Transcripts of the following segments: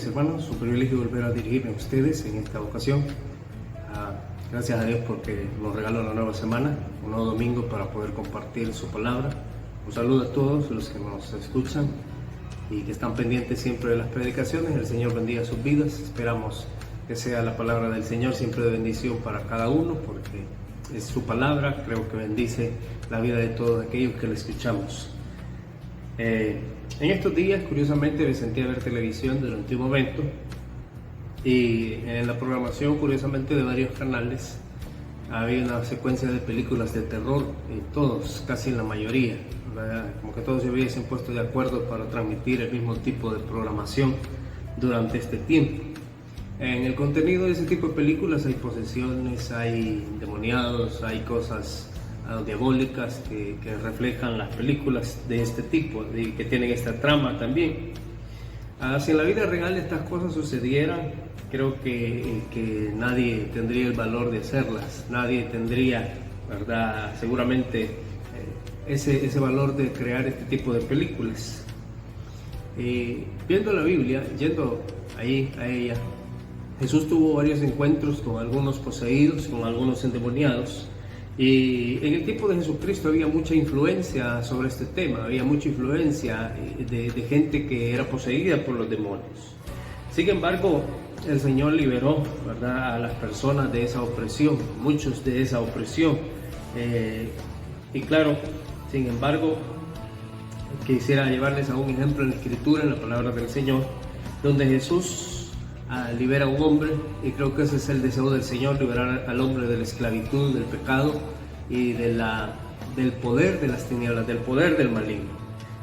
mis hermanos, un privilegio volver a dirigirme a ustedes en esta ocasión. Gracias a Dios porque nos regaló una nueva semana, un nuevo domingo para poder compartir su palabra. Un saludo a todos los que nos escuchan y que están pendientes siempre de las predicaciones. El Señor bendiga sus vidas. Esperamos que sea la palabra del Señor siempre de bendición para cada uno, porque es su palabra, creo que bendice la vida de todos aquellos que la escuchamos. En estos días, curiosamente, me sentí a ver televisión durante un momento y en la programación, curiosamente, de varios canales había una secuencia de películas de terror y todos, casi en la mayoría, ¿verdad? Como que todos se hubiesen puesto de acuerdo para transmitir el mismo tipo de programación durante este tiempo. En el contenido de ese tipo de películas hay posesiones, hay demoniados, hay cosas diabólicas que reflejan las películas de este tipo y que tienen esta trama también. Si en la vida real estas cosas sucedieran, creo que nadie tendría el valor de hacerlas, nadie tendría, ¿verdad?, seguramente ese valor de crear este tipo de películas. Viendo la Biblia, yendo ahí a ella, Jesús tuvo varios encuentros con algunos poseídos, con algunos endemoniados. Y en el tiempo de Jesucristo había mucha influencia sobre este tema, había mucha influencia de gente que era poseída por los demonios. Sin embargo, el Señor liberó, ¿verdad?, a las personas de esa opresión, muchos de esa opresión. Y claro, sin embargo, quisiera llevarles a un ejemplo en la Escritura, en la palabra del Señor, donde Jesús libera a un hombre, y creo que ese es el deseo del Señor, liberar al hombre de la esclavitud, del pecado y del poder de las tinieblas, del poder del maligno.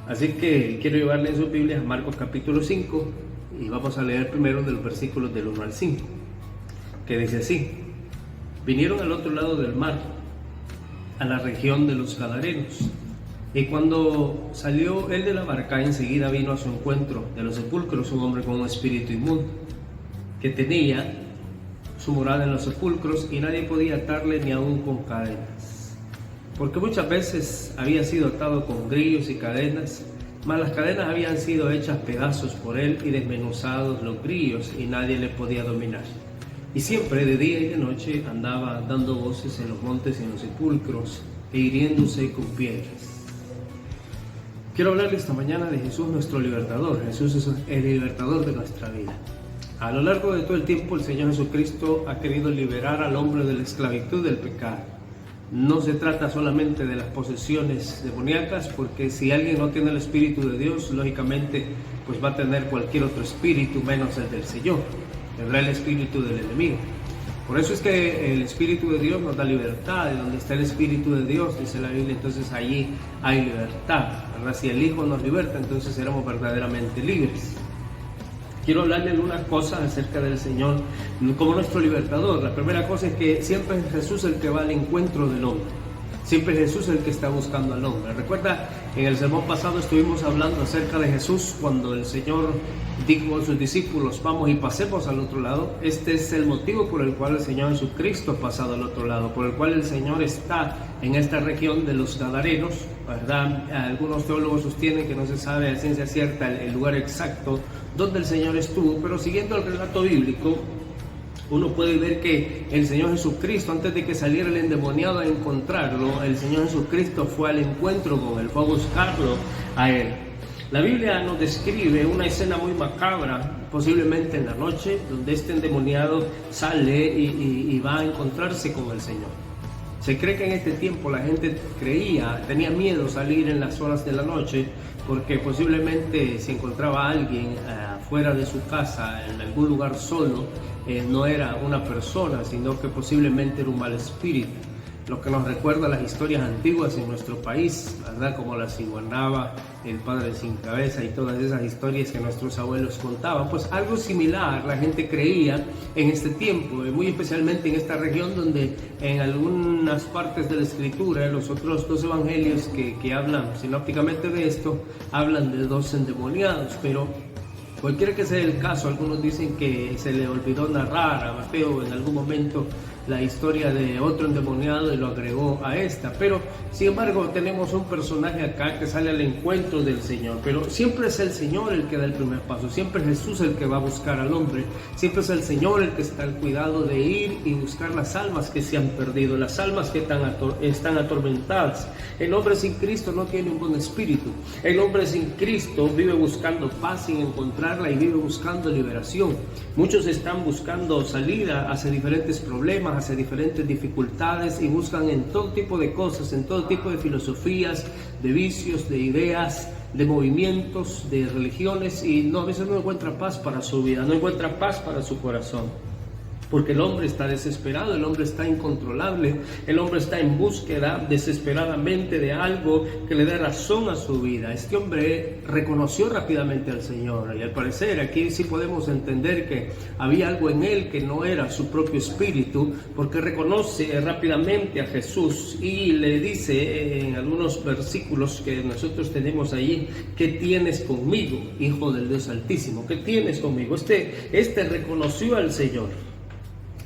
Así que quiero llevarle en sus Biblias a Marcos capítulo 5 y vamos a leer primero de los versículos del 1 al 5, que dice así: vinieron al otro lado del mar, a la región de los Gadarenos, y cuando salió él de la barca, enseguida vino a su encuentro de los sepulcros un hombre con un espíritu inmundo, que tenía su morada en los sepulcros, y nadie podía atarle ni aun con cadenas, porque muchas veces había sido atado con grillos y cadenas, mas las cadenas habían sido hechas pedazos por él y desmenuzados los grillos, y nadie le podía dominar. Y siempre de día y de noche andaba dando voces en los montes y en los sepulcros, e hiriéndose con piedras. Quiero hablarle esta mañana de Jesús, nuestro libertador. Jesús es el libertador de nuestra vida. A lo largo de todo el tiempo, el Señor Jesucristo ha querido liberar al hombre de la esclavitud del pecado. No se trata solamente de las posesiones demoníacas, porque si alguien no tiene el Espíritu de Dios, lógicamente pues va a tener cualquier otro espíritu menos el del Señor. Tendrá el espíritu del enemigo. Por eso es que el Espíritu de Dios nos da libertad. Y donde está el Espíritu de Dios, dice la Biblia, entonces allí hay libertad, ¿verdad? Si el Hijo nos liberta, entonces seremos verdaderamente libres. Quiero hablarle algunas cosas acerca del Señor como nuestro libertador. La primera cosa es que siempre es Jesús el que va al encuentro del hombre. Siempre es Jesús el que está buscando al hombre. Recuerda, en el sermón pasado estuvimos hablando acerca de Jesús cuando el Señor dijo a sus discípulos: vamos y pasemos al otro lado. Este es el motivo por el cual el Señor Jesucristo ha pasado al otro lado, por el cual el Señor está en esta región de los Gadarenos, ¿verdad? Algunos teólogos sostienen que no se sabe a ciencia cierta el lugar exacto donde el Señor estuvo, pero siguiendo el relato bíblico, uno puede ver que el Señor Jesucristo, antes de que saliera el endemoniado a encontrarlo, el Señor Jesucristo fue al encuentro con él, fue a buscarlo a él. La Biblia nos describe una escena muy macabra, posiblemente en la noche, donde este endemoniado sale y va a encontrarse con el Señor. Se cree que en este tiempo la gente tenía miedo salir en las horas de la noche, porque posiblemente si encontraba a alguien fuera de su casa, en algún lugar solo, no era una persona, sino que posiblemente era un mal espíritu. Lo que nos recuerda las historias antiguas en nuestro país, ¿verdad? Como la ciguanaba, el padre sin cabeza y todas esas historias que nuestros abuelos contaban. Pues algo similar la gente creía en este tiempo, muy especialmente en esta región donde en algunas partes de la Escritura, los otros dos evangelios que hablan sinópticamente de esto, hablan de dos endemoniados, pero Cualquiera que sea el caso, algunos dicen que se le olvidó narrar a Mateo en algún momento la historia de otro endemoniado y lo agregó a esta, pero sin embargo tenemos un personaje acá que sale al encuentro del Señor, pero siempre es el Señor el que da el primer paso, siempre es Jesús el que va a buscar al hombre, siempre es el Señor el que está al cuidado de ir y buscar las almas que se han perdido, las almas que están atormentadas. El hombre sin Cristo no tiene un buen espíritu, el hombre sin Cristo vive buscando paz sin encontrarla y vive buscando liberación. Muchos están buscando salida hacia diferentes problemas, hacia diferentes dificultades, y buscan en todo tipo de cosas, en todo tipo de filosofías, de vicios, de ideas, de movimientos, de religiones, y a veces no encuentra paz para su vida, no encuentra paz para su corazón. Porque el hombre está desesperado, el hombre está incontrolable, el hombre está en búsqueda desesperadamente de algo que le dé razón a su vida. Este hombre reconoció rápidamente al Señor, y al parecer aquí sí podemos entender que había algo en él que no era su propio espíritu, porque reconoce rápidamente a Jesús y le dice en algunos versículos que nosotros tenemos allí: ¿qué tienes conmigo, Hijo del Dios Altísimo? ¿Qué tienes conmigo? Este reconoció al Señor.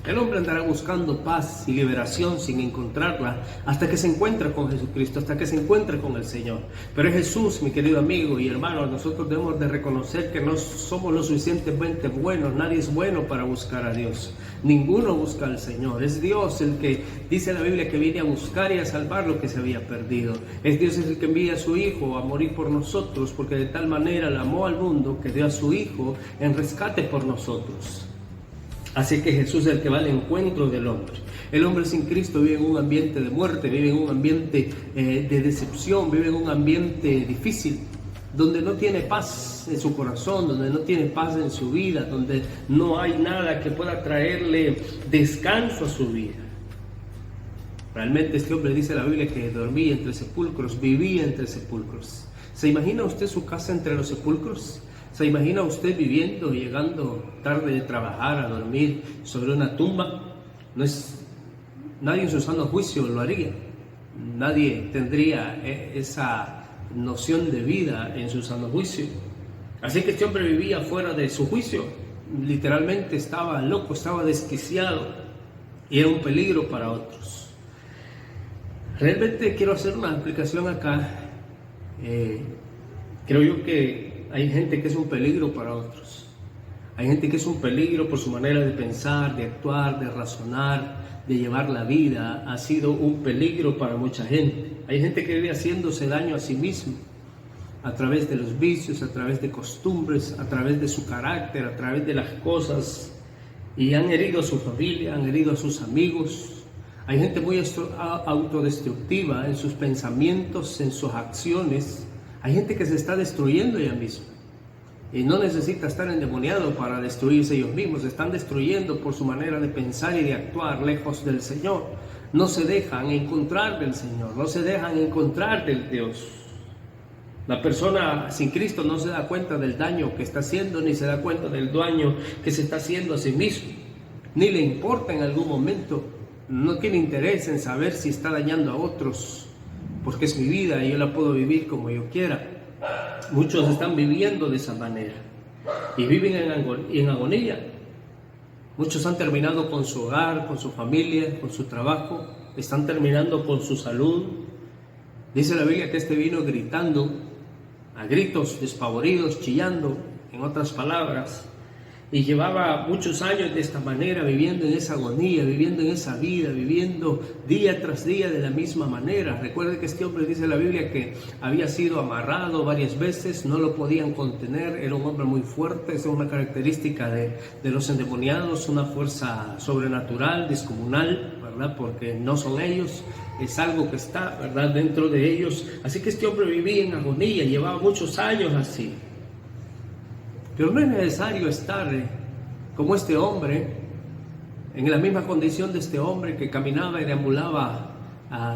El hombre andará buscando paz y liberación sin encontrarla hasta que se encuentra con Jesucristo, hasta que se encuentre con el Señor. Pero es Jesús, mi querido amigo y hermano. Nosotros debemos de reconocer que no somos lo suficientemente buenos. Nadie es bueno para buscar a Dios. Ninguno busca al Señor. Es Dios el que dice en la Biblia que viene a buscar y a salvar lo que se había perdido. Es Dios el que envía a su Hijo a morir por nosotros, porque de tal manera le amó al mundo que dio a su Hijo en rescate por nosotros. Así que Jesús es el que va al encuentro del hombre. El hombre sin Cristo vive en un ambiente de muerte, vive en un ambiente de decepción, vive en un ambiente difícil, donde no tiene paz en su corazón, donde no tiene paz en su vida, donde no hay nada que pueda traerle descanso a su vida. Realmente este hombre, dice la Biblia, que dormía entre sepulcros, vivía entre sepulcros. ¿Se imagina usted su casa entre los sepulcros? ¿Se imagina usted viviendo, llegando tarde de trabajar a dormir sobre una tumba? Nadie en su sano juicio lo haría. Nadie tendría esa noción de vida en su sano juicio. Así que este hombre vivía fuera de su juicio. Literalmente estaba loco, estaba desquiciado y era un peligro para otros. Realmente quiero hacer una explicación acá. Creo yo que hay gente que es un peligro para otros. Hay gente que es un peligro por su manera de pensar, de actuar, de razonar, de llevar la vida. Ha sido un peligro para mucha gente. Hay gente que vive haciéndose daño a sí mismo a través de los vicios, a través de costumbres, a través de su carácter, a través de las cosas, y han herido a su familia, han herido a sus amigos. Hay gente muy autodestructiva en sus pensamientos, en sus acciones. Hay gente que se está destruyendo ella misma y no necesita estar endemoniado para destruirse ellos mismos. Se están destruyendo por su manera de pensar y de actuar lejos del Señor. No se dejan encontrar del Señor, no se dejan encontrar del Dios. La persona sin Cristo no se da cuenta del daño que está haciendo, ni se da cuenta del daño que se está haciendo a sí mismo, ni le importa en algún momento. No tiene interés en saber si está dañando a otros, porque es mi vida y yo la puedo vivir como yo quiera. Muchos están viviendo de esa manera y viven en agonía. Muchos han terminado con su hogar, con su familia, con su trabajo. Están terminando con su salud. Dice la Biblia que este vino gritando, a gritos despavoridos, chillando, en otras palabras. Y llevaba muchos años de esta manera, viviendo en esa agonía, viviendo en esa vida, viviendo día tras día de la misma manera. Recuerde que este hombre, dice la Biblia, que había sido amarrado varias veces, no lo podían contener, era un hombre muy fuerte. Es una característica de los endemoniados, una fuerza sobrenatural, descomunal, ¿verdad? Porque no son ellos, es algo que está, ¿verdad?, dentro de ellos. Así que este hombre vivía en agonía, llevaba muchos años así. Pero no es necesario estar como este hombre, en la misma condición de este hombre que caminaba y deambulaba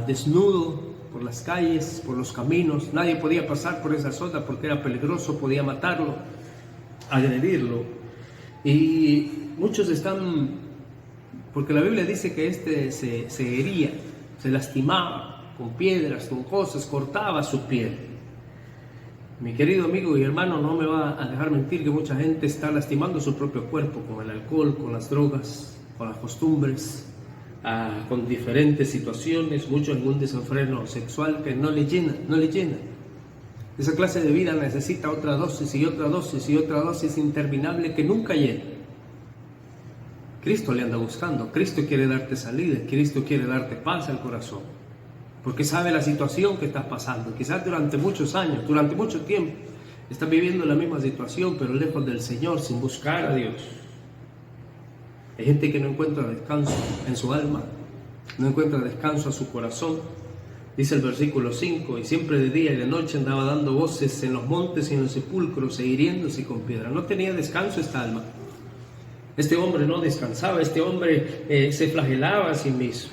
desnudo por las calles, por los caminos. Nadie podía pasar por esa zona porque era peligroso, podía matarlo, agredirlo. Y muchos están, porque la Biblia dice que se hería, se lastimaba con piedras, con cosas, cortaba su piel. Mi querido amigo y hermano, no me va a dejar mentir que mucha gente está lastimando su propio cuerpo con el alcohol, con las drogas, con las costumbres, con diferentes situaciones, muchos en un desenfreno sexual que no le llena. Esa clase de vida necesita otra dosis y otra dosis y otra dosis interminable que nunca llena. Cristo le anda buscando, Cristo quiere darte salida, Cristo quiere darte paz al corazón, porque sabe la situación que estás pasando. Quizás durante muchos años, durante mucho tiempo, estás viviendo la misma situación, pero lejos del Señor, sin buscar a Dios. Hay gente que no encuentra descanso en su alma, no encuentra descanso a su corazón. Dice el versículo 5, y siempre de día y de noche andaba dando voces en los montes y en los sepulcros e hiriéndose con piedra. No tenía descanso esta alma. Este hombre no descansaba, este hombre se flagelaba a sí mismo.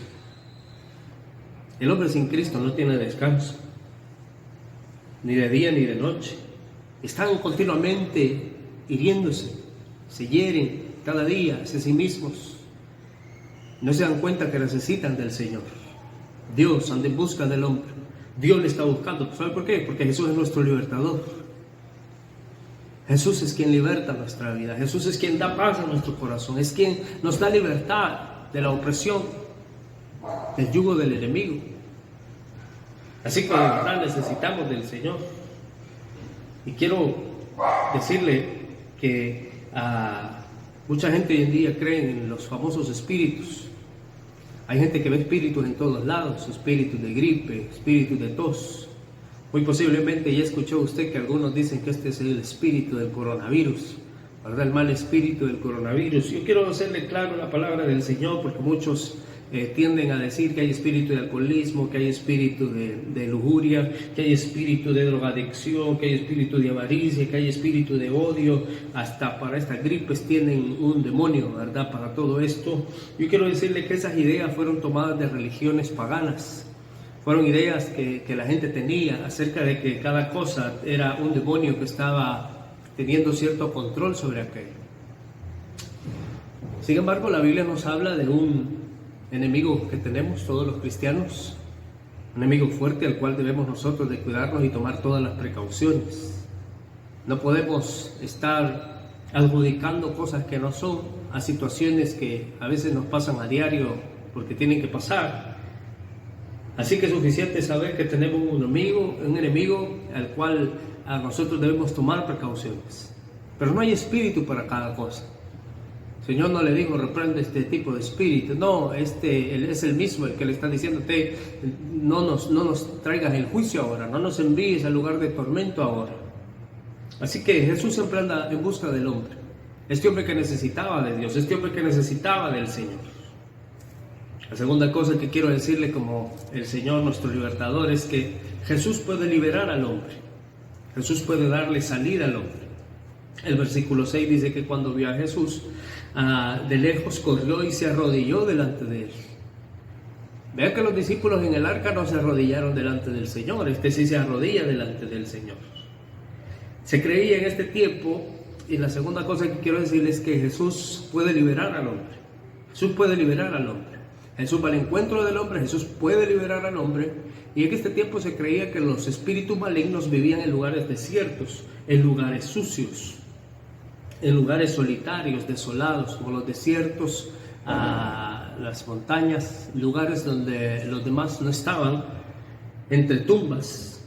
El hombre sin Cristo no tiene descanso, ni de día ni de noche. Están continuamente hiriéndose, se hieren cada día hacia sí mismos. No se dan cuenta que necesitan del Señor. Dios anda en busca del hombre. Dios le está buscando. ¿Sabe por qué? Porque Jesús es nuestro libertador. Jesús es quien liberta nuestra vida. Jesús es quien da paz a nuestro corazón. Es quien nos da libertad de la opresión, del yugo del enemigo. Así que de verdad necesitamos del Señor. Y quiero decirle que mucha gente hoy en día cree en los famosos espíritus. Hay gente que ve espíritus en todos lados, espíritus de gripe, espíritus de tos. Muy posiblemente ya escuchó usted que algunos dicen que este es el espíritu del coronavirus, ¿verdad? El mal espíritu del coronavirus. Yo quiero hacerle claro la palabra del Señor, porque muchos tienden a decir que hay espíritu de alcoholismo, que hay espíritu de lujuria, que hay espíritu de drogadicción, que hay espíritu de avaricia, que hay espíritu de odio. Hasta para estas gripes tienen un demonio, ¿verdad? Para todo esto. Yo quiero decirle que esas ideas fueron tomadas de religiones paganas. Fueron ideas que la gente tenía acerca de que cada cosa era un demonio que estaba teniendo cierto control sobre aquello. Sin embargo, la Biblia nos habla de un enemigo que tenemos todos los cristianos, un enemigo fuerte al cual debemos nosotros de cuidarnos y tomar todas las precauciones. No podemos estar adjudicando cosas que no son a situaciones que a veces nos pasan a diario porque tienen que pasar. Así que es suficiente saber que tenemos un enemigo al cual a nosotros debemos tomar precauciones. Pero no hay espíritu para cada cosa. El Señor no le dijo, reprende este tipo de espíritu. No, Él es el mismo el que le está diciendo, no nos traigas el juicio ahora, no nos envíes al lugar de tormento ahora. Así que Jesús siempre anda en busca del hombre. Este hombre que necesitaba de Dios, este hombre que necesitaba del Señor. La segunda cosa que quiero decirle como el Señor, nuestro libertador, es que Jesús puede liberar al hombre. Jesús puede darle salida al hombre. El versículo 6 dice que cuando vio a Jesús, de lejos corrió y se arrodilló delante de él. Vea que los discípulos en el arca no se arrodillaron delante del Señor. Este sí se arrodilla delante del Señor. Se creía en este tiempo, y la segunda cosa que quiero decirles es que Jesús puede liberar al hombre. Jesús puede liberar al hombre. Jesús va al encuentro del hombre, Jesús puede liberar al hombre. Y en este tiempo se creía que los espíritus malignos vivían en lugares desiertos, en lugares sucios, en lugares solitarios, desolados, como los desiertos, las montañas, lugares donde los demás no estaban, entre tumbas.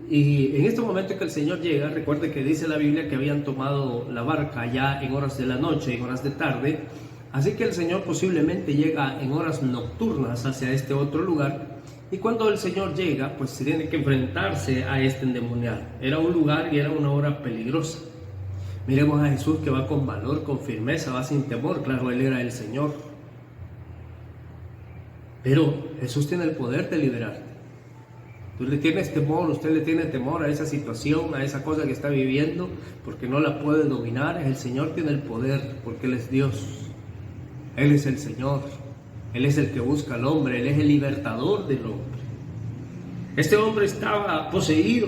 Y en este momento que el Señor llega, recuerde que dice la Biblia que habían tomado la barca ya en horas de la noche, en horas de tarde. Así que el Señor posiblemente llega en horas nocturnas hacia este otro lugar, y cuando el Señor llega, pues se tiene que enfrentarse a este endemoniado. Era un lugar y era una hora peligrosa. Miremos a Jesús que va con valor, con firmeza, va sin temor. Claro, Él era el Señor. Pero Jesús tiene el poder de liberarte. Tú le tienes temor, usted le tiene temor a esa situación, a esa cosa que está viviendo, porque no la puede dominar. El Señor tiene el poder, porque Él es Dios. Él es el Señor, Él es el que busca al hombre, Él es el libertador del hombre. Este hombre estaba poseído.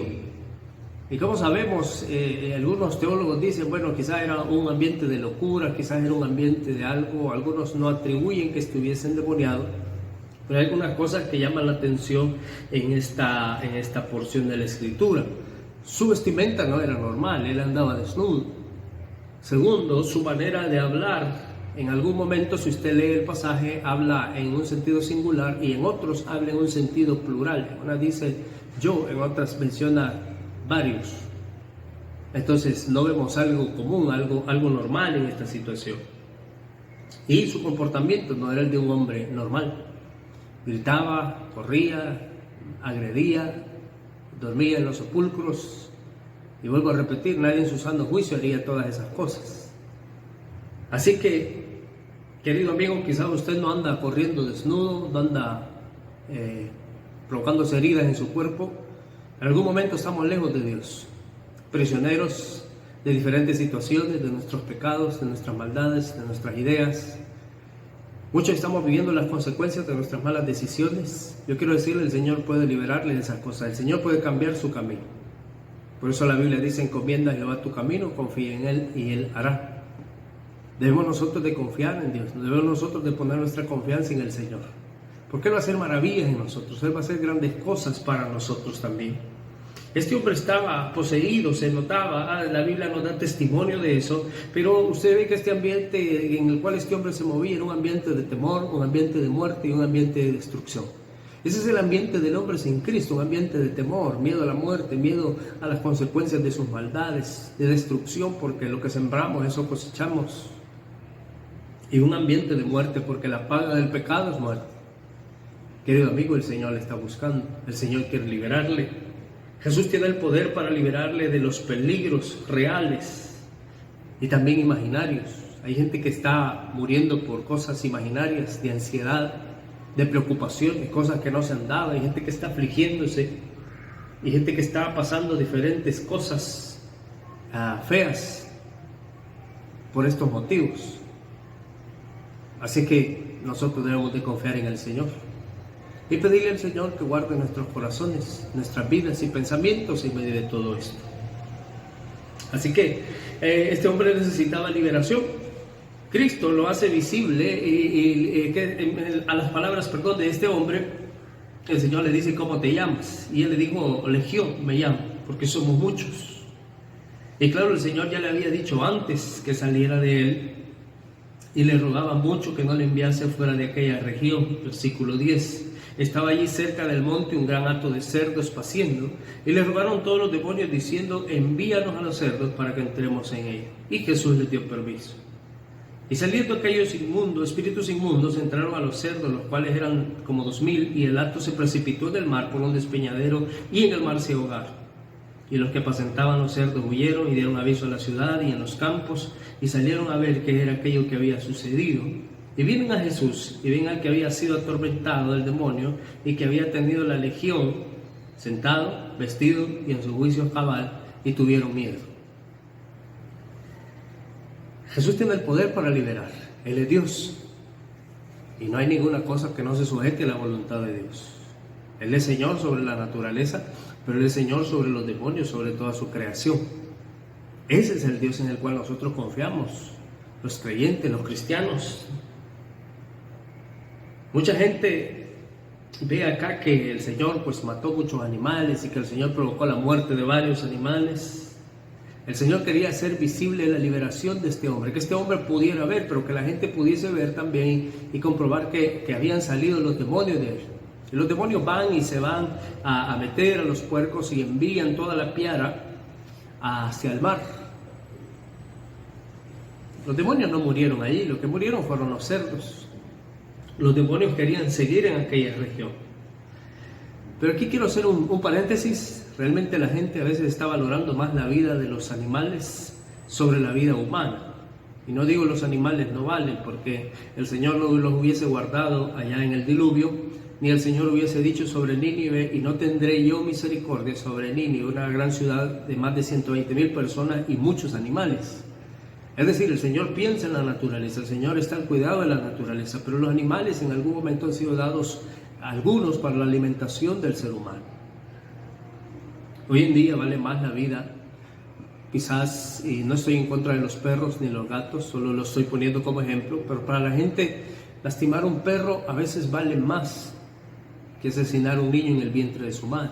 Y como sabemos, algunos teólogos dicen, bueno, quizás era un ambiente de locura, quizás era un ambiente de algo. Algunos no atribuyen que estuviese endemoniado, pero hay algunas cosas que llaman la atención en esta porción de la Escritura. Su vestimenta no era normal, él andaba desnudo. Segundo, su manera de hablar. En algún momento, si usted lee el pasaje, habla en un sentido singular y en otros habla en un sentido plural. En una dice yo, en otras menciona varios. Entonces no vemos algo común, algo normal en esta situación. Y su comportamiento no era el de un hombre normal. Gritaba, corría, agredía, dormía en los sepulcros. Y vuelvo a repetir, nadie en su sano juicio haría todas esas cosas. Así que, querido amigo, quizás usted no anda corriendo desnudo, no anda provocándose heridas en su cuerpo. En algún momento estamos lejos de Dios, prisioneros de diferentes situaciones, de nuestros pecados, de nuestras maldades, de nuestras ideas. Muchos estamos viviendo las consecuencias de nuestras malas decisiones. Yo quiero decirle, el Señor puede liberarle de esas cosas, el Señor puede cambiar su camino. Por eso la Biblia dice, encomienda a Jehová tu camino, confía en Él y Él hará. Debemos nosotros de confiar en Dios, debemos nosotros de poner nuestra confianza en el Señor. Porque Él va a hacer maravillas en nosotros, Él va a hacer grandes cosas para nosotros también. Este hombre estaba poseído, se notaba, la Biblia nos da testimonio de eso, pero usted ve que este ambiente en el cual este hombre se movía era un ambiente de temor, un ambiente de muerte y un ambiente de destrucción. Ese es el ambiente del hombre sin Cristo, un ambiente de temor, miedo a la muerte, miedo a las consecuencias de sus maldades, de destrucción, porque lo que sembramos, eso cosechamos. Y un ambiente de muerte, porque la paga del pecado es muerte. Querido amigo, el Señor le está buscando, el Señor quiere liberarle. Jesús tiene el poder para liberarle de los peligros reales y también imaginarios. Hay gente que está muriendo por cosas imaginarias, de ansiedad, de preocupaciones, cosas que no se han dado. Hay gente que está afligiéndose y gente que está pasando diferentes cosas feas por estos motivos. Así que nosotros debemos de confiar en el Señor y pedirle al Señor que guarde nuestros corazones, nuestras vidas y pensamientos en medio de todo esto. Así que este hombre necesitaba liberación. Cristo lo hace visible a las palabras, de este hombre. El Señor le dice, ¿cómo te llamas? Y él le dijo, Legión me llamo, porque somos muchos. Y claro, el Señor ya le había dicho antes que saliera de él y le rogaba mucho que no le enviase fuera de aquella región. Versículo 10. Estaba allí cerca del monte un gran hato de cerdos paciendo, y le rogaron todos los demonios diciendo, envíanos a los cerdos para que entremos en ellos. Y Jesús les dio permiso. Y saliendo aquellos espíritus inmundos, entraron a los cerdos, los cuales eran como 2000, y el hato se precipitó en el mar por un despeñadero, y en el mar se ahogaron. Y los que apacentaban los cerdos huyeron y dieron aviso a la ciudad y en los campos, y salieron a ver qué era aquello que había sucedido. Y vienen a Jesús, y ven al que había sido atormentado del demonio, y que había tenido la legión, sentado, vestido y en su juicio cabal, y tuvieron miedo. Jesús tiene el poder para liberar, Él es Dios, y no hay ninguna cosa que no se sujete a la voluntad de Dios. Él es Señor sobre la naturaleza, pero Él es Señor sobre los demonios, sobre toda su creación. Ese es el Dios en el cual nosotros confiamos, los creyentes, los cristianos. Mucha gente ve acá que el Señor mató muchos animales y que el Señor provocó la muerte de varios animales. El Señor quería hacer visible la liberación de este hombre, que este hombre pudiera ver, pero que la gente pudiese ver también y comprobar que habían salido los demonios de él. Y los demonios van y se van a meter a los puercos y envían toda la piara hacia el mar. Los demonios no murieron allí, lo que murieron fueron los cerdos. Los demonios querían seguir en aquella región. Pero aquí quiero hacer un paréntesis. Realmente la gente a veces está valorando más la vida de los animales sobre la vida humana. Y no digo los animales no valen, porque el Señor no los hubiese guardado allá en el diluvio, ni el Señor hubiese dicho sobre Nínive, y no tendré yo misericordia sobre Nínive, una gran ciudad de más de 120,000 personas y muchos animales. Es decir, el Señor piensa en la naturaleza, el Señor está al cuidado de la naturaleza, pero los animales en algún momento han sido dados, algunos, para la alimentación del ser humano. Hoy en día vale más la vida, quizás, y no estoy en contra de los perros ni los gatos, solo lo estoy poniendo como ejemplo, pero para la gente lastimar a un perro a veces vale más que asesinar a un niño en el vientre de su madre.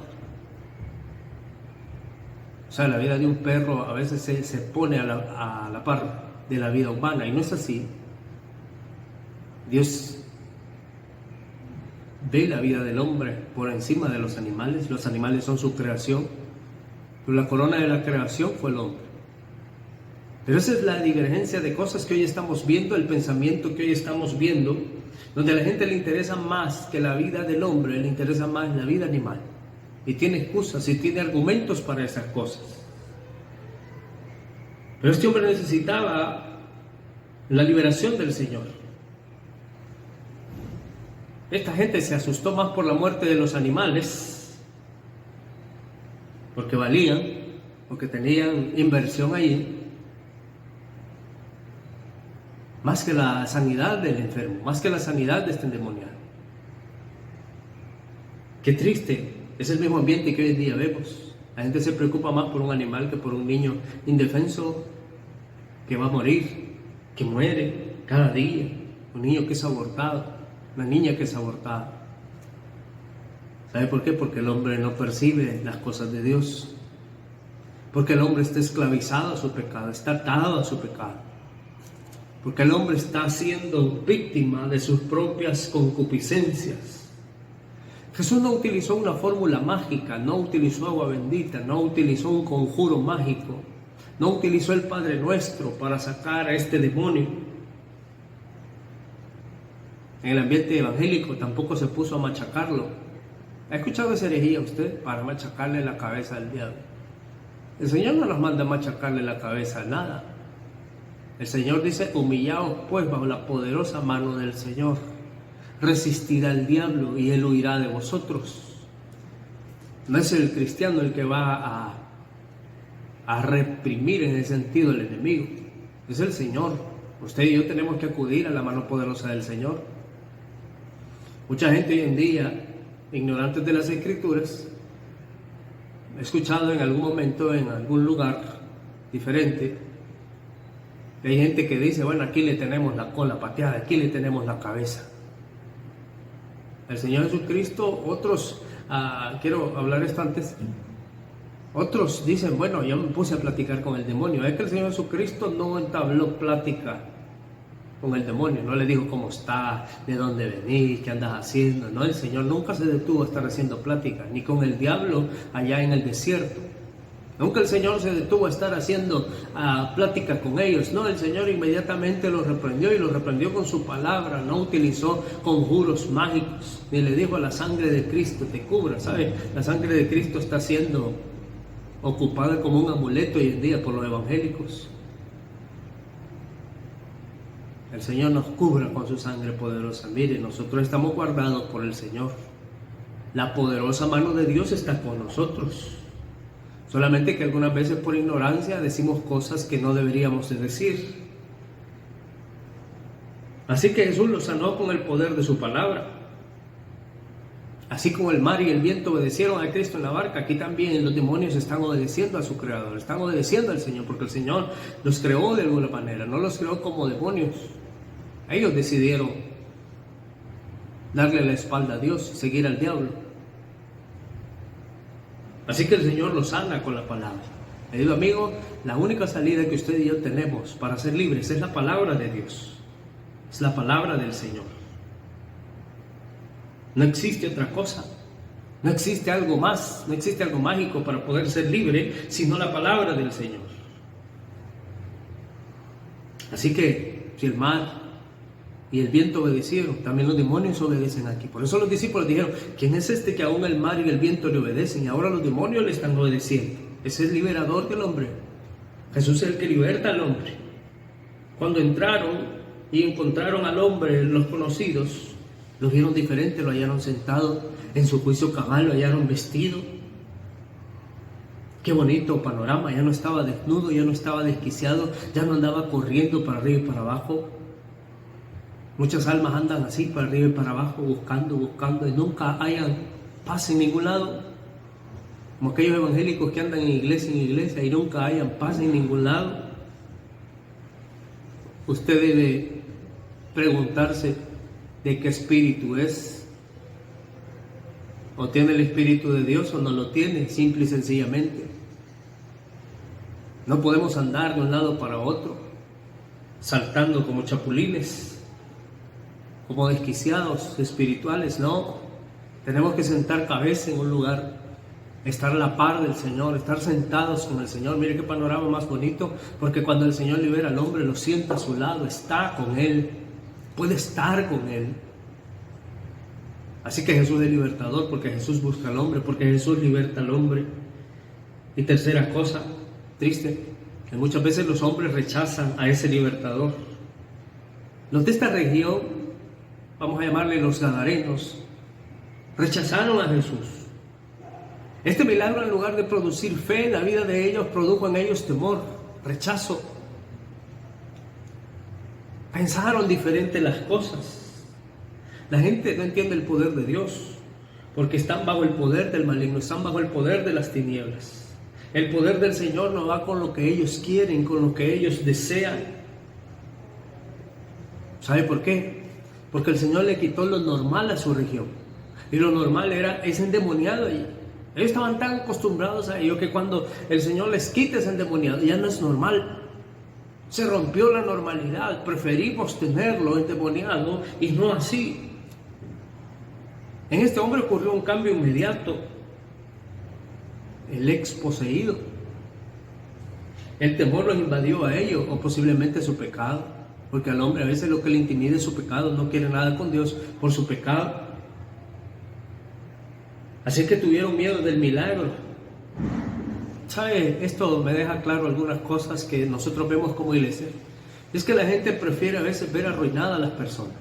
O sea, la vida de un perro a veces se pone a la par de la vida humana, y no es así. Dios ve la vida del hombre por encima de los animales. Los animales son su creación, pero la corona de la creación fue el hombre. Pero esa es la divergencia de cosas que hoy estamos viendo, el pensamiento que hoy estamos viendo, donde a la gente le interesa más que la vida del hombre, le interesa más la vida animal. Y tiene excusas y tiene argumentos para esas cosas. Pero este hombre necesitaba la liberación del Señor. Esta gente se asustó más por la muerte de los animales, porque valían, porque tenían inversión allí, más que la sanidad del enfermo, más que la sanidad de este endemoniado. Qué triste, es el mismo ambiente que hoy en día vemos. La gente se preocupa más por un animal que por un niño indefenso que va a morir, que muere cada día, un niño que es abortado, una niña que es abortada. ¿Sabe por qué? Porque el hombre no percibe las cosas de Dios, porque el hombre está esclavizado a su pecado, está atado a su pecado. Porque el hombre está siendo víctima de sus propias concupiscencias. Jesús no utilizó una fórmula mágica, no utilizó agua bendita, no utilizó un conjuro mágico, no utilizó el Padre Nuestro para sacar a este demonio. En el ambiente evangélico tampoco se puso a machacarlo. ¿Ha escuchado esa herejía usted? Para machacarle la cabeza al diablo. El Señor no nos manda a machacarle la cabeza a nada. El Señor dice: humillaos pues bajo la poderosa mano del Señor. Resistid al diablo y él huirá de vosotros. No es el cristiano el que va a reprimir en ese sentido al enemigo. Es el Señor. Usted y yo tenemos que acudir a la mano poderosa del Señor. Mucha gente hoy en día, ignorantes de las Escrituras, he escuchado en algún momento en algún lugar diferente, hay gente que dice: bueno, aquí le tenemos la cola pateada, aquí le tenemos la cabeza. El Señor Jesucristo, otros, quiero hablar esto antes, otros dicen: bueno, yo me puse a platicar con el demonio. Es que el Señor Jesucristo no entabló plática con el demonio, no le dijo cómo está, de dónde venís, qué andas haciendo. No, el Señor nunca se detuvo a estar haciendo plática, ni con el diablo allá en el desierto. Nunca el Señor se detuvo a estar haciendo plática con ellos. No, el Señor inmediatamente los reprendió, y los reprendió con su palabra. No utilizó conjuros mágicos, ni le dijo: a la sangre de Cristo te cubra. ¿Sabe? La sangre de Cristo está siendo ocupada como un amuleto hoy en día por los evangélicos. El Señor nos cubra con su sangre poderosa. Mire, nosotros estamos guardados por el Señor. La poderosa mano de Dios está con nosotros. Solamente que algunas veces por ignorancia decimos cosas que no deberíamos de decir. Así que Jesús los sanó con el poder de su palabra. Así como el mar y el viento obedecieron a Cristo en la barca, aquí también los demonios están obedeciendo a su Creador, están obedeciendo al Señor, porque el Señor los creó de alguna manera, no los creó como demonios. Ellos decidieron darle la espalda a Dios, seguir al diablo. Así que el Señor los sana con la palabra. Querido amigo, la única salida que usted y yo tenemos para ser libres es la palabra de Dios. Es la palabra del Señor. No existe otra cosa. No existe algo más, no existe algo mágico para poder ser libre, sino la palabra del Señor. Así que, si el mar y el viento obedecieron, también los demonios obedecen aquí. Por eso los discípulos dijeron: ¿quién es este que aún el mar y el viento le obedecen? Y ahora los demonios le están obedeciendo. Ese es el liberador del hombre. Jesús es el que liberta al hombre. Cuando entraron y encontraron al hombre, los conocidos, lo vieron diferente, lo hallaron sentado en su juicio cabal, lo hallaron vestido. Qué bonito panorama, ya no estaba desnudo, ya no estaba desquiciado, ya no andaba corriendo para arriba y para abajo. Muchas almas andan así, para arriba y para abajo, buscando, y nunca hayan paz en ningún lado. Como aquellos evangélicos que andan en iglesia y nunca hayan paz en ningún lado. Usted debe preguntarse de qué espíritu es. O tiene el Espíritu de Dios o no lo tiene, simple y sencillamente. No podemos andar de un lado para otro, saltando como chapulines, como desquiciados espirituales, no. Tenemos que sentar cabeza en un lugar, estar a la par del Señor, estar sentados con el Señor. Mire qué panorama más bonito, porque cuando el Señor libera al hombre, lo sienta a su lado, está con él, puede estar con él. Así que Jesús es libertador, porque Jesús busca al hombre, porque Jesús liberta al hombre. Y tercera cosa triste, que muchas veces los hombres rechazan a ese libertador. Los de esta región, vamos a llamarle los gadarenos, rechazaron a Jesús. Este milagro, en lugar de producir fe en la vida de ellos, produjo en ellos temor, rechazo. Pensaron diferente las cosas. La gente no entiende el poder de Dios, porque están bajo el poder del maligno, están bajo el poder de las tinieblas. El poder del Señor no va con lo que ellos quieren, con lo que ellos desean. ¿Sabe por qué? Porque el Señor le quitó lo normal a su región. Y lo normal era ese endemoniado allí. Ellos estaban tan acostumbrados a ello que cuando el Señor les quita ese endemoniado, ya no es normal. Se rompió la normalidad. Preferimos tenerlo endemoniado y no así. En este hombre ocurrió un cambio inmediato. El ex poseído. El temor los invadió a ellos, o posiblemente su pecado. Porque al hombre a veces lo que le intimida es su pecado. No quiere nada con Dios por su pecado. Así que tuvieron miedo del milagro. ¿Sabe? Esto me deja claro algunas cosas que nosotros vemos como iglesia. Es que la gente prefiere a veces ver arruinadas a las personas.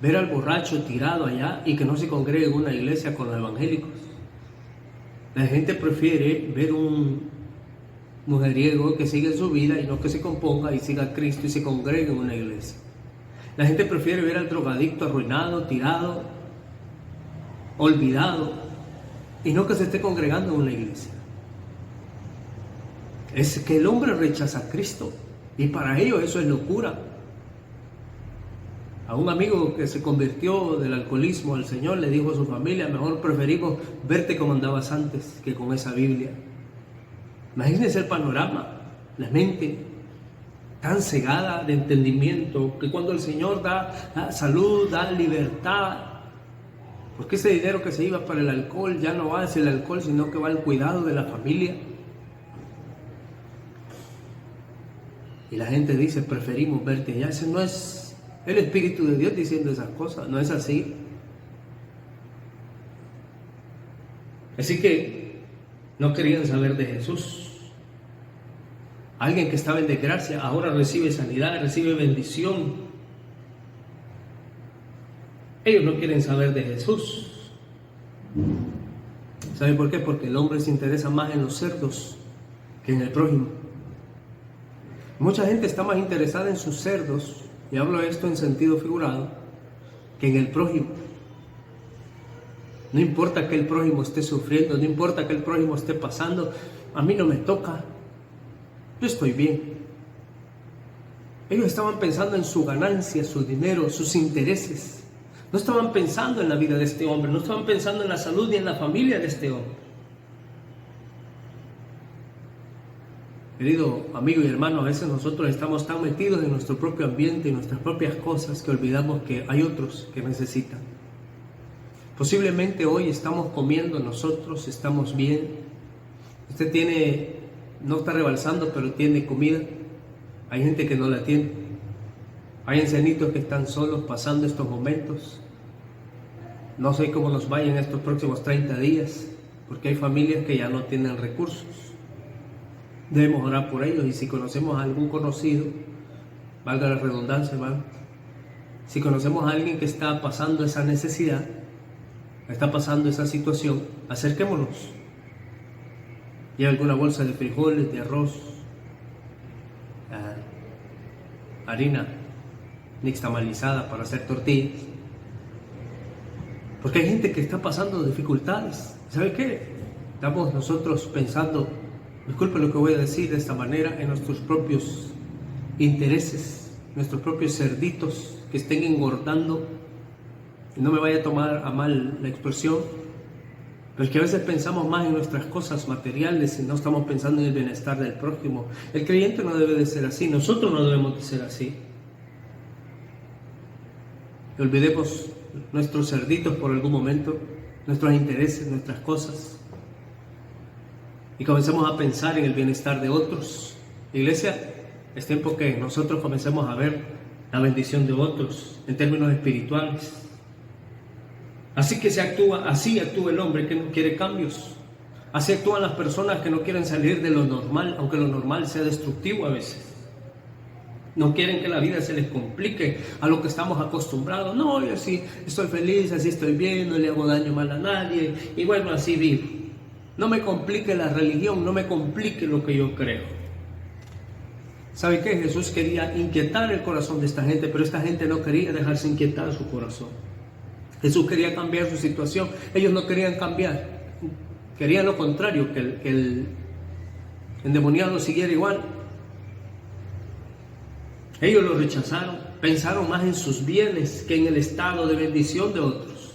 Ver al borracho tirado allá y que no se congregue en una iglesia con los evangélicos. La gente prefiere ver un mujeriego que siga en su vida y no que se componga y siga a Cristo y se congregue en una iglesia. La gente prefiere ver al drogadicto arruinado, tirado, olvidado, y no que se esté congregando en una iglesia. Es que el hombre rechaza a Cristo, y para ellos eso es locura. A un amigo que se convirtió del alcoholismo al Señor le dijo a su familia: mejor preferimos verte como andabas antes que con esa Biblia. Imagínense el panorama, la mente tan cegada de entendimiento, que cuando el Señor da salud, da libertad, porque ese dinero que se iba para el alcohol ya no va hacia el alcohol, sino que va al cuidado de la familia. Y la gente dice: preferimos verte allá. Ese no es el Espíritu de Dios diciendo esas cosas, no es así. Así que no querían saber de Jesús. Alguien que estaba en desgracia ahora recibe sanidad, recibe bendición. Ellos no quieren saber de Jesús. ¿Sabe por qué? Porque el hombre se interesa más en los cerdos que en el prójimo. Mucha gente está más interesada en sus cerdos, y hablo esto en sentido figurado, que en el prójimo. No importa que el prójimo esté sufriendo, no importa que el prójimo esté pasando, a mí no me toca, yo estoy bien. Ellos estaban pensando en su ganancia, su dinero, sus intereses. No estaban pensando en la vida de este hombre, no estaban pensando en la salud ni en la familia de este hombre. Querido amigo y hermano, a veces nosotros estamos tan metidos en nuestro propio ambiente y nuestras propias cosas que olvidamos que hay otros que necesitan. Posiblemente hoy estamos comiendo nosotros, estamos bien. Usted no está rebalsando, pero tiene comida. Hay gente que no la tiene. Hay ancianitos que están solos pasando estos momentos. No sé cómo nos vayan estos próximos 30 días, porque hay familias que ya no tienen recursos. Debemos orar por ellos, y si conocemos a algún conocido, valga la redundancia, ¿vale? Si conocemos a alguien que está pasando esa necesidad, está pasando esa situación, acerquémonos. Y alguna bolsa de frijoles, de arroz, harina nixtamalizada para hacer tortillas. Porque hay gente que está pasando dificultades. ¿Sabe qué? Estamos nosotros pensando, disculpe lo que voy a decir de esta manera, en nuestros propios intereses, nuestros propios cerditos que estén engordando. Y no me vaya a tomar a mal la expresión, Pero es que a veces pensamos más en nuestras cosas materiales y no estamos pensando en el bienestar del prójimo. El creyente no debe de ser así, nosotros no debemos de ser así. Y olvidemos nuestros cerditos por algún momento, nuestros intereses, nuestras cosas, y comencemos a pensar en el bienestar de otros. Iglesia, es tiempo que nosotros comencemos a ver la bendición de otros en términos espirituales. Así actúa el hombre que no quiere cambios. Así actúan las personas que no quieren salir de lo normal, aunque lo normal sea destructivo a veces. No quieren que la vida se les complique a lo que estamos acostumbrados. No, yo así estoy feliz, así estoy bien, no le hago daño mal a nadie, y bueno, así vivo. No me complique la religión, no me complique lo que yo creo. ¿Sabe qué? Jesús quería inquietar el corazón de esta gente, pero esta gente no quería dejarse inquietar su corazón. Jesús quería cambiar su situación, ellos no querían cambiar, querían lo contrario, que el endemoniado siguiera igual. Ellos lo rechazaron, pensaron más en sus bienes que en el estado de bendición de otros.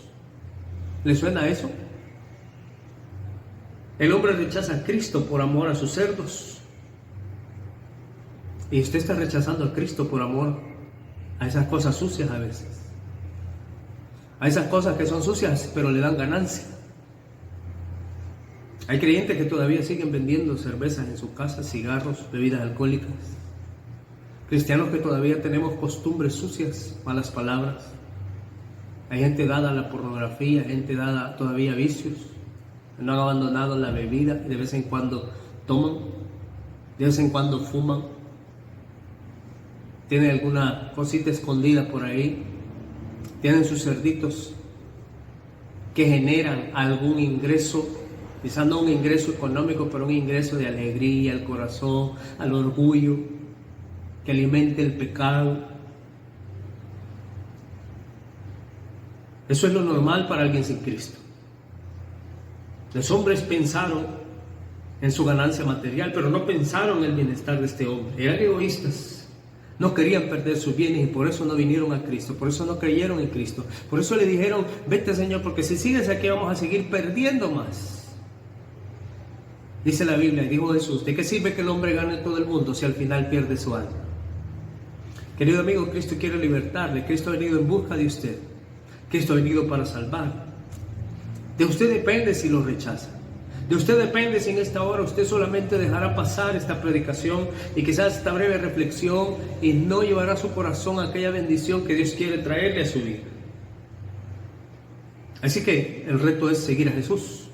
¿Le suena eso? El hombre rechaza a Cristo por amor a sus cerdos. Y usted está rechazando a Cristo por amor a esas cosas sucias a veces. A esas cosas que son sucias pero le dan ganancia. Hay creyentes que todavía siguen vendiendo cervezas en su casa, cigarros, bebidas alcohólicas. Cristianos que todavía tenemos costumbres sucias, malas palabras. Hay gente dada a la pornografía, gente dada todavía a vicios. No han abandonado la bebida, de vez en cuando toman, de vez en cuando fuman. Tienen alguna cosita escondida por ahí. Tienen sus cerditos que generan algún ingreso, quizás no un ingreso económico, pero un ingreso de alegría al corazón, al orgullo, que alimente el pecado. Eso es lo normal para alguien sin Cristo. Los hombres pensaron en su ganancia material, pero no pensaron en el bienestar de este hombre. Eran egoístas. No querían perder sus bienes y por eso no vinieron a Cristo, por eso no creyeron en Cristo. Por eso le dijeron, vete Señor, porque si sigues aquí vamos a seguir perdiendo más. Dice la Biblia, y dijo Jesús, ¿de qué sirve que el hombre gane todo el mundo si al final pierde su alma? Querido amigo, Cristo quiere libertarle, Cristo ha venido en busca de usted. Cristo ha venido para salvar. De usted depende si lo rechaza. De usted depende si en esta hora usted solamente dejará pasar esta predicación y quizás esta breve reflexión y no llevará a su corazón aquella bendición que Dios quiere traerle a su vida. Así que el reto es seguir a Jesús.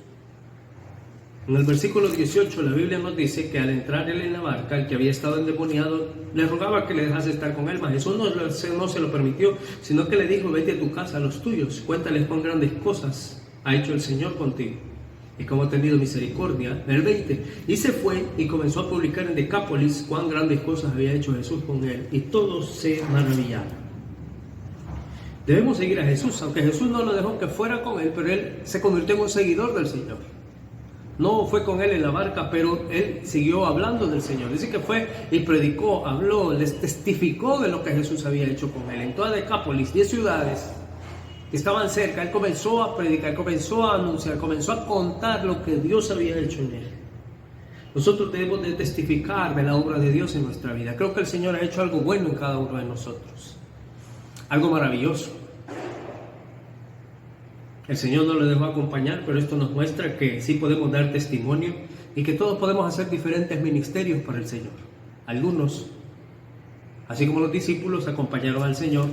En el versículo 18 la Biblia nos dice que al entrar él en la barca, el que había estado endemoniado le rogaba que le dejase estar con él, mas Jesús no se lo permitió, sino que le dijo, vete a tu casa, a los tuyos, cuéntales cuán grandes cosas ha hecho el Señor contigo y cómo ha tenido misericordia. En el 20, y se fue y comenzó a publicar en Decápolis cuán grandes cosas había hecho Jesús con él, y todos se maravillaron. Debemos seguir a Jesús, aunque Jesús no lo dejó que fuera con él, pero él se convirtió en un seguidor del Señor. No fue con él en la barca, pero él siguió hablando del Señor. Dice que fue y predicó, habló, les testificó de lo que Jesús había hecho con él. En toda Decápolis, 10 ciudades que estaban cerca, él comenzó a predicar, comenzó a anunciar, comenzó a contar lo que Dios había hecho en él. Nosotros debemos de testificar de la obra de Dios en nuestra vida. Creo que el Señor ha hecho algo bueno en cada uno de nosotros, algo maravilloso. El Señor no lo dejó acompañar, pero esto nos muestra que sí podemos dar testimonio y que todos podemos hacer diferentes ministerios para el Señor. Algunos, así como los discípulos, acompañaron al Señor,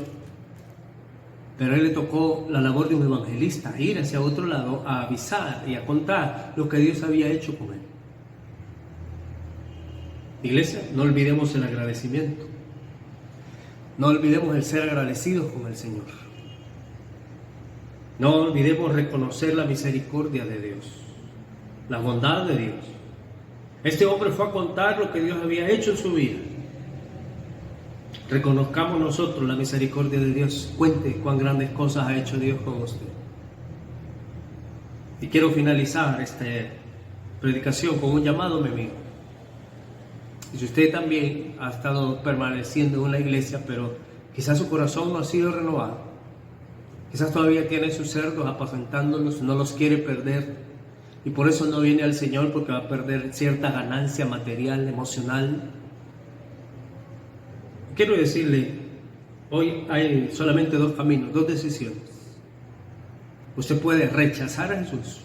pero a él le tocó la labor de un evangelista, ir hacia otro lado a avisar y a contar lo que Dios había hecho con él. Iglesia, no olvidemos el agradecimiento. No olvidemos el ser agradecidos con el Señor. No olvidemos reconocer la misericordia de Dios, la bondad de Dios. Este hombre fue a contar lo que Dios había hecho en su vida. Reconozcamos nosotros la misericordia de Dios. Cuente cuán grandes cosas ha hecho Dios con usted. Y quiero finalizar esta predicación con un llamado, mi amigo. Y si usted también ha estado permaneciendo en una iglesia, pero quizás su corazón no ha sido renovado, quizás todavía tiene sus cerdos apacentándolos, no los quiere perder, y por eso no viene al Señor, porque va a perder cierta ganancia material, emocional. Quiero decirle, hoy hay solamente dos caminos, dos decisiones. Usted puede rechazar a Jesús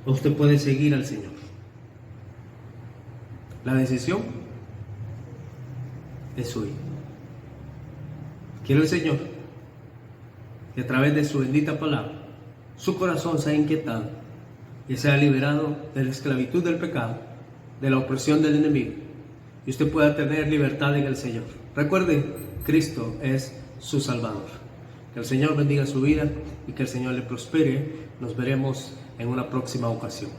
o usted puede seguir al Señor. La decisión es suya. Quiero el Señor que a través de su bendita palabra su corazón sea inquietado y sea liberado de la esclavitud del pecado, de la opresión del enemigo, y usted pueda tener libertad en el Señor. Recuerde, Cristo es su Salvador. Que el Señor bendiga su vida y que el Señor le prospere. Nos veremos en una próxima ocasión.